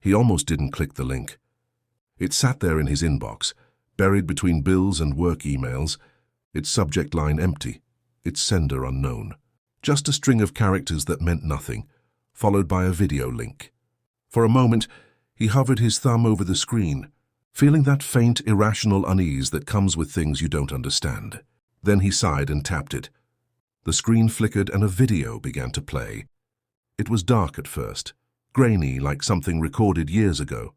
He almost didn't click the link. It sat there in his inbox, buried between bills and work emails, its subject line empty, its sender unknown. Just a string of characters that meant nothing, followed by a video link. For a moment, he hovered his thumb over the screen, feeling that faint, irrational unease that comes with things you don't understand. Then he sighed and tapped it. The screen flickered and a video began to play. It was dark at first, grainy like something recorded years ago.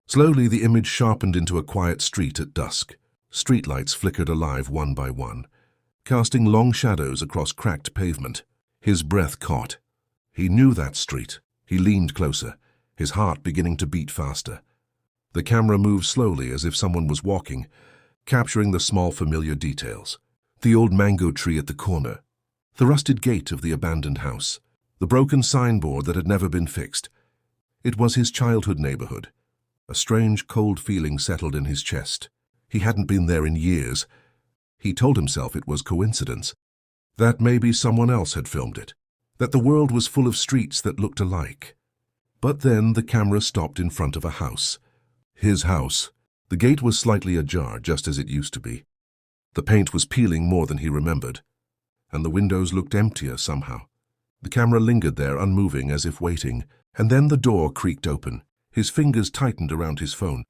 Slowly, the image sharpened into a quiet street at dusk. Streetlights flickered alive one by one, casting long shadows across cracked pavement. His breath caught. He knew that street. He leaned closer, his heart beginning to beat faster. The camera moved slowly as if someone was walking, capturing the small familiar details. The old mango tree at the corner, the rusted gate of the abandoned house, the broken signboard that had never been fixed. It was his childhood neighborhood. A strange, cold feeling settled in his chest. He hadn't been there in years. He told himself it was coincidence, that maybe someone else had filmed it, that the world was full of streets that looked alike. But then the camera stopped in front of a house. His house. The gate was slightly ajar, just as it used to be. The paint was peeling more than he remembered, and the windows looked emptier somehow. The camera lingered there, unmoving, as if waiting, and then the door creaked open. His fingers tightened around his phone.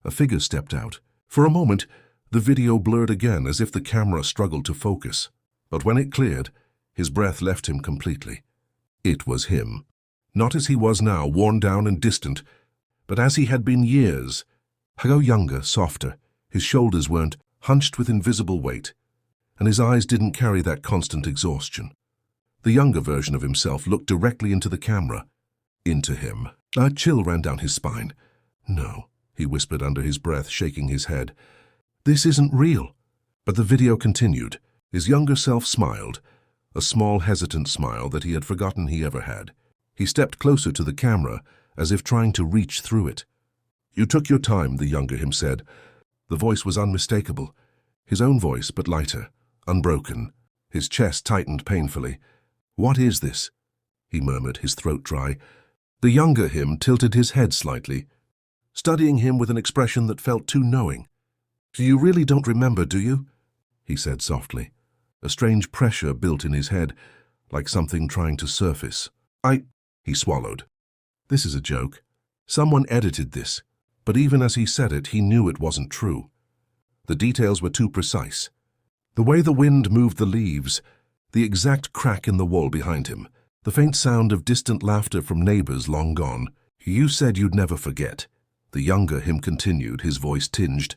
A figure stepped out. For a moment, the video blurred again, as if the camera struggled to focus. But when it cleared, his breath left him completely. It was him. Not as he was now, worn down and distant, but as he had been years. Ago, younger, softer. His shoulders weren't hunched with invisible weight, and his eyes didn't carry that constant exhaustion. The younger version of himself looked directly into the camera. Into him. A chill ran down his spine. "No," he whispered under his breath, shaking his head. "This isn't real." But the video continued. His younger self smiled, a small, hesitant smile that he had forgotten he ever had. He stepped closer to the camera, as if trying to reach through it. "You took your time," the younger him said. The voice was unmistakable. His own voice, but lighter, unbroken. His chest tightened painfully. "What is this?" he murmured, his throat dry. The younger him tilted his head slightly, studying him with an expression that felt too knowing. "You really don't remember, do you?" he said softly. A strange pressure built in his head, like something trying to surface. He swallowed. "This is a joke. Someone edited this." But even as he said it, he knew it wasn't true. The details were too precise. The way the wind moved the leaves, the exact crack in the wall behind him, the faint sound of distant laughter from neighbors long gone. "You said you'd never forget," the younger him continued, his voice tinged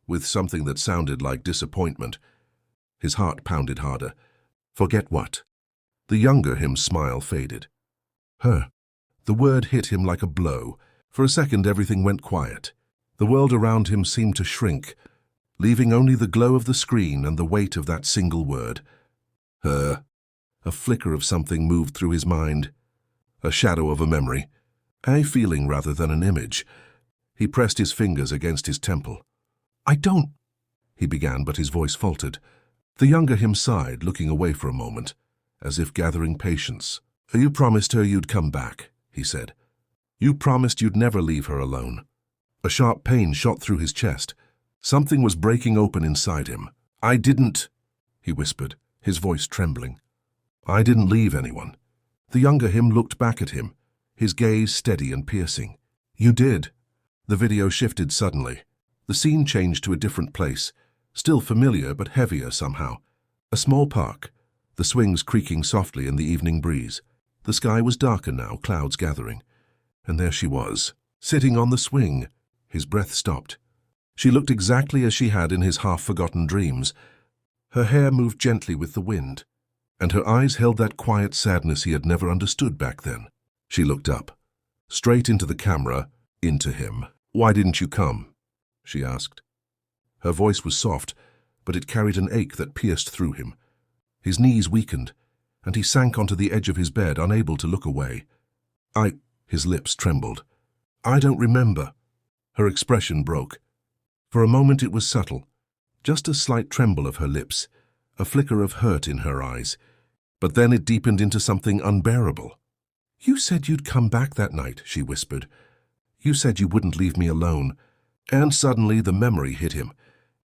with something that sounded like disappointment. His heart pounded harder. "Forget what?" The younger him's smile faded. "Her." The word hit him like a blow. For a second, everything went quiet. The world around him seemed to shrink, leaving only the glow of the screen and the weight of that single word. Her. A flicker of something moved through his mind, a shadow of a memory, a feeling rather than an image. He pressed his fingers against his temple. "I don't," he began, but his voice faltered. The younger him sighed, looking away for a moment, as if gathering patience. "You promised her you'd come back," he said. "You promised you'd never leave her alone." A sharp pain shot through his chest. Something was breaking open inside him. "I didn't," he whispered, his voice trembling. "I didn't leave anyone." The younger him looked back at him, his gaze steady and piercing. "You did." The video shifted suddenly. The scene changed to a different place, still familiar but heavier somehow. A small park, the swings creaking softly in the evening breeze. The sky was darker now, clouds gathering. And there she was, sitting on the swing. His breath stopped. She looked exactly as she had in his half-forgotten dreams. Her hair moved gently with the wind, and her eyes held that quiet sadness he had never understood back then. She looked up, straight into the camera, into him. "Why didn't you come?" she asked. Her voice was soft, but it carried an ache that pierced through him. His knees weakened, and he sank onto the edge of his bed, unable to look away. His lips trembled. "I don't remember." Her expression broke. For a moment it was subtle, just a slight tremble of her lips, a flicker of hurt in her eyes. But then it deepened into something unbearable. "You said you'd come back that night," she whispered. You said you wouldn't leave me alone. And suddenly the memory hit him.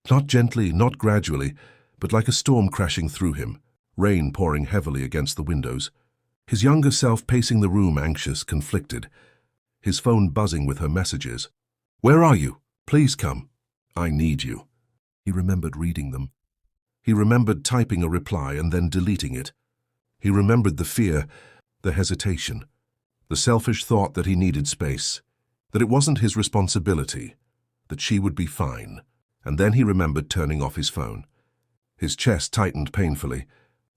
Not gently, not gradually, but like a storm crashing through him, rain pouring heavily against the windows. His younger self pacing the room, anxious, conflicted. His phone buzzing with her messages. "Where are you? Please come. I need you." He remembered reading them. He remembered typing a reply and then deleting it. He remembered the fear, the hesitation, the selfish thought that he needed space, that it wasn't his responsibility, that she would be fine. And then he remembered turning off his phone. His chest tightened painfully.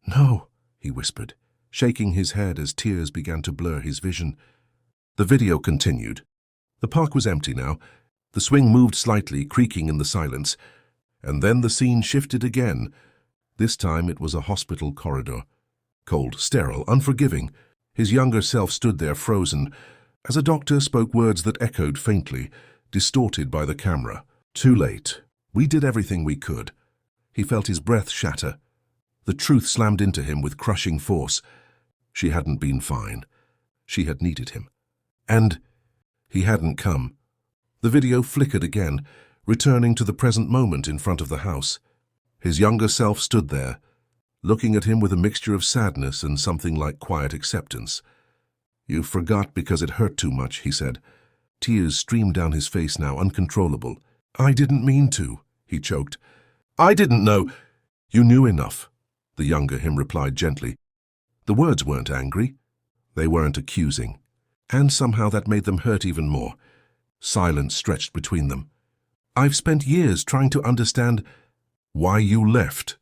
"No," he whispered, shaking his head as tears began to blur his vision. The video continued. The park was empty now. The swing moved slightly, creaking in the silence. And then the scene shifted again. This time it was a hospital corridor. Cold, sterile, unforgiving. His younger self stood there frozen, as a doctor spoke words that echoed faintly, distorted by the camera. "Too late. We did everything we could." He felt his breath shatter. The truth slammed into him with crushing force. She hadn't been fine. She had needed him. And he hadn't come. The video flickered again, returning to the present moment in front of the house. His younger self stood there, looking at him with a mixture of sadness and something like quiet acceptance. "You forgot because it hurt too much," he said. Tears streamed down his face now, uncontrollable. "I didn't mean to," he choked. "I didn't know." "You knew enough," the younger him replied gently. The words weren't angry. They weren't accusing. And somehow that made them hurt even more. Silence stretched between them. "I've spent years trying to understand why you left."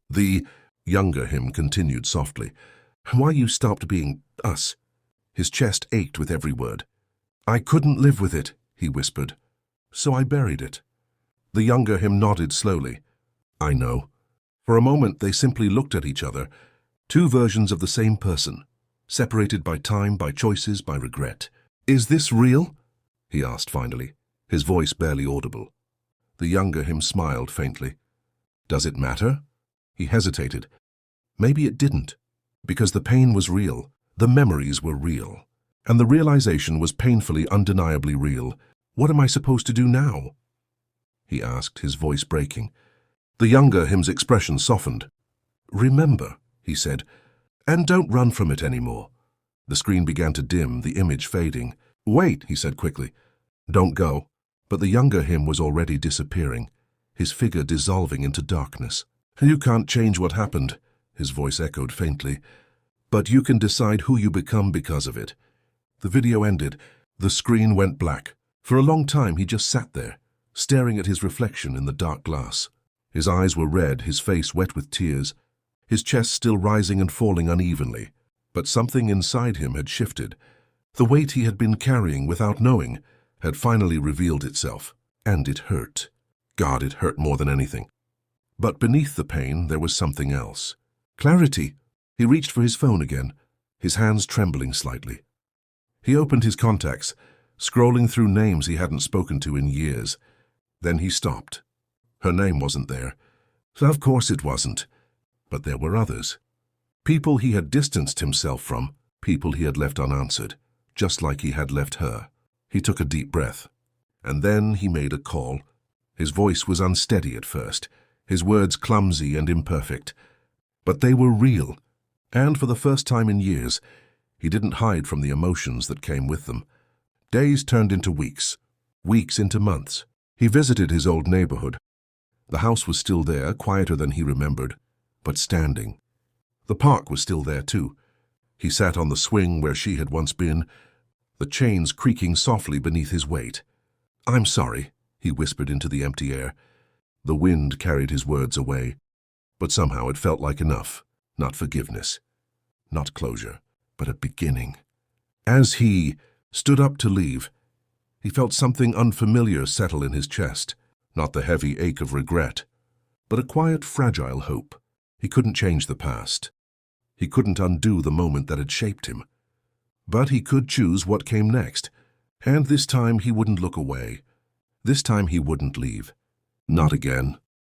The younger him continued softly. "Why you stopped being us." His chest ached with every word. "I couldn't live with it," he whispered. "So I buried it." The younger him nodded slowly. "I know." For a moment they simply looked at each other, two versions of the same person, separated by time, by choices, by regret. "Is this real?" he asked finally, his voice barely audible. The younger him smiled faintly. "Does it matter?" He hesitated. Maybe it didn't, because the pain was real, the memories were real, and the realization was painfully, undeniably real. "What am I supposed to do now?" he asked, his voice breaking. The younger him's expression softened. "Remember," he said, "and don't run from it anymore." The screen began to dim, the image fading. "Wait," he said quickly. "Don't go." But the younger him was already disappearing, his figure dissolving into darkness. "You can't change what happened," his voice echoed faintly, "but you can decide who you become because of it." The video ended. The screen went black. For a long time he just sat there, staring at his reflection in the dark glass. His eyes were red, his face wet with tears, his chest still rising and falling unevenly. But something inside him had shifted. The weight he had been carrying without knowing had finally revealed itself, and it hurt. God, it hurt more than anything. But beneath the pain there was something else. Clarity. He reached for his phone again, his hands trembling slightly. He opened his contacts, scrolling through names he hadn't spoken to in years. Then he stopped. Her name wasn't there. Of course it wasn't. But there were others. People he had distanced himself from, people he had left unanswered, just like he had left her. He took a deep breath. And then he made a call. His voice was unsteady at first, his words clumsy and imperfect. But they were real, and for the first time in years, he didn't hide from the emotions that came with them. Days turned into weeks, weeks into months. He visited his old neighborhood. The house was still there, quieter than he remembered, but standing. The park was still there too. He sat on the swing where she had once been, the chains creaking softly beneath his weight. "I'm sorry," he whispered into the empty air. The wind carried his words away, but somehow it felt like enough. Not forgiveness, not closure, but a beginning. As he stood up to leave, he felt something unfamiliar settle in his chest, not the heavy ache of regret, but a quiet, fragile hope. He couldn't change the past. He couldn't undo the moment that had shaped him. But he could choose what came next, and this time he wouldn't look away. This time he wouldn't leave. Not again.